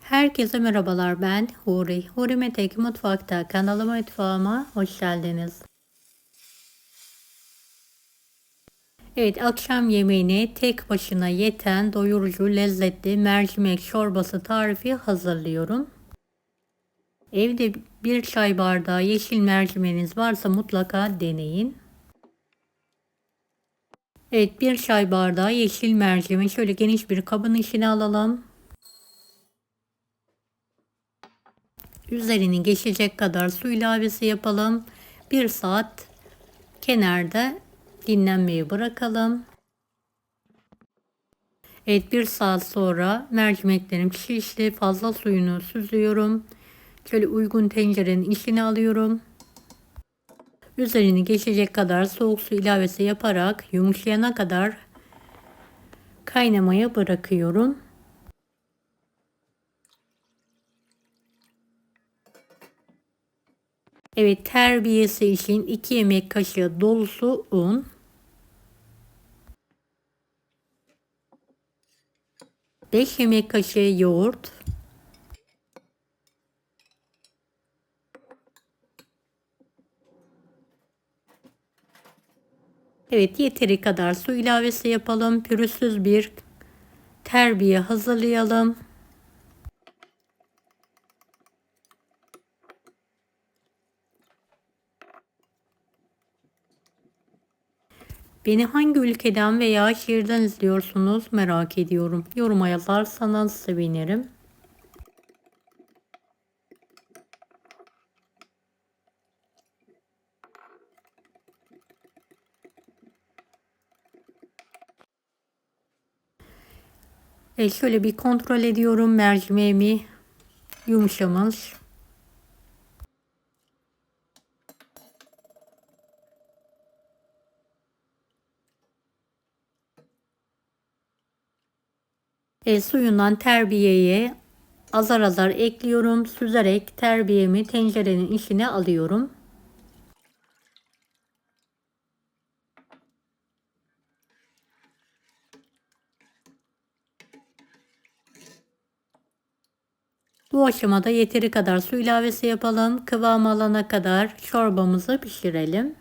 Herkese merhabalar, ben Huri. Huri Metek Mutfak'ta kanalıma mutfağıma hoş geldiniz. Evet, akşam yemeğine tek başına yeten doyurucu lezzetli mercimek çorbası tarifi hazırlıyorum. Evde bir çay bardağı yeşil mercimeğiniz varsa mutlaka deneyin. Evet, bir çay bardağı yeşil mercimeği şöyle geniş bir kabın içine alalım. Üzerini geçecek kadar su ilavesi yapalım. 1 saat kenarda dinlenmeye bırakalım. Evet, 1 saat sonra mercimeklerim pişti. Fazla suyunu süzüyorum. Şöyle uygun tencerenin içine alıyorum. Üzerini geçecek kadar soğuk su ilavesi yaparak yumuşayana kadar kaynamaya bırakıyorum. Evet, terbiyesi için 2 yemek kaşığı dolusu un, 5 yemek kaşığı yoğurt, evet yeteri kadar su ilavesi yapalım. Pürüzsüz bir terbiye hazırlayalım. Beni hangi ülkeden veya şehirden izliyorsunuz merak ediyorum. Yoruma yazarsanız sevinirim. Şöyle bir kontrol ediyorum, mercimeğimi yumuşamış. Suyundan terbiyeye azar azar ekliyorum. Süzerek terbiyemi tencerenin içine alıyorum. Bu aşamada yeteri kadar su ilavesi yapalım. Kıvam alana kadar çorbamızı pişirelim.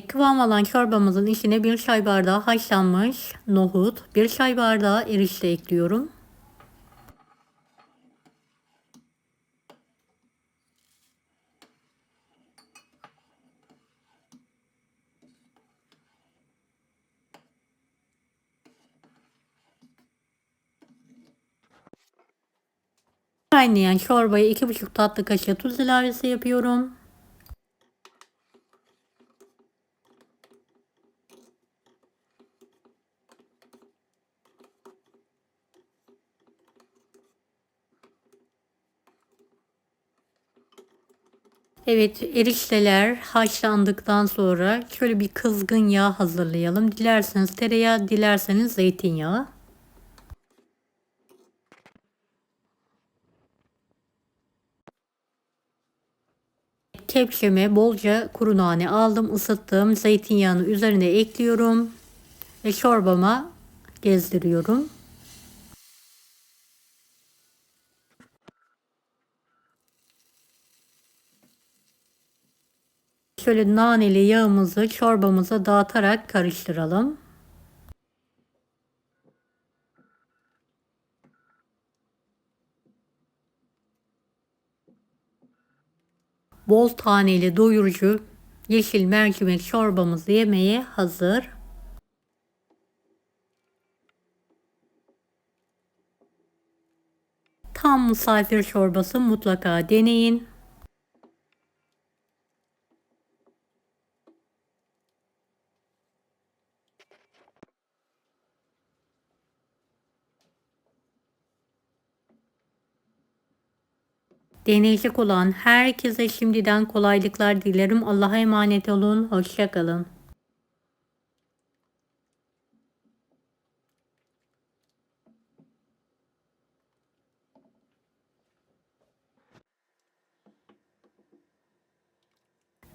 Kıvam alan çorbamızın içine 1 çay bardağı haşlanmış nohut, 1 çay bardağı erişte ekliyorum. Kaynayan çorbaya 2,5 tatlı kaşığı tuz ilavesi yapıyorum. Evet, erişteler haşlandıktan sonra şöyle bir kızgın yağ hazırlayalım. Dilerseniz tereyağı, dilerseniz zeytinyağı. Kepçeme bolca kuru nane aldım, ısıttım. Zeytinyağını üzerine ekliyorum ve çorbama gezdiriyorum. Şöyle naneli yağımızı çorbamıza dağıtarak karıştıralım. Bol taneli doyurucu yeşil mercimek çorbamız yemeğe hazır. Tam misafir çorbası mutlaka deneyin. Deneyecek olan herkese şimdiden kolaylıklar dilerim. Allah'a emanet olun. Hoşça kalın.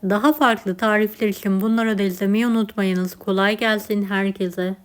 Daha farklı tarifler için bunları da izlemeyi unutmayınız. Kolay gelsin herkese.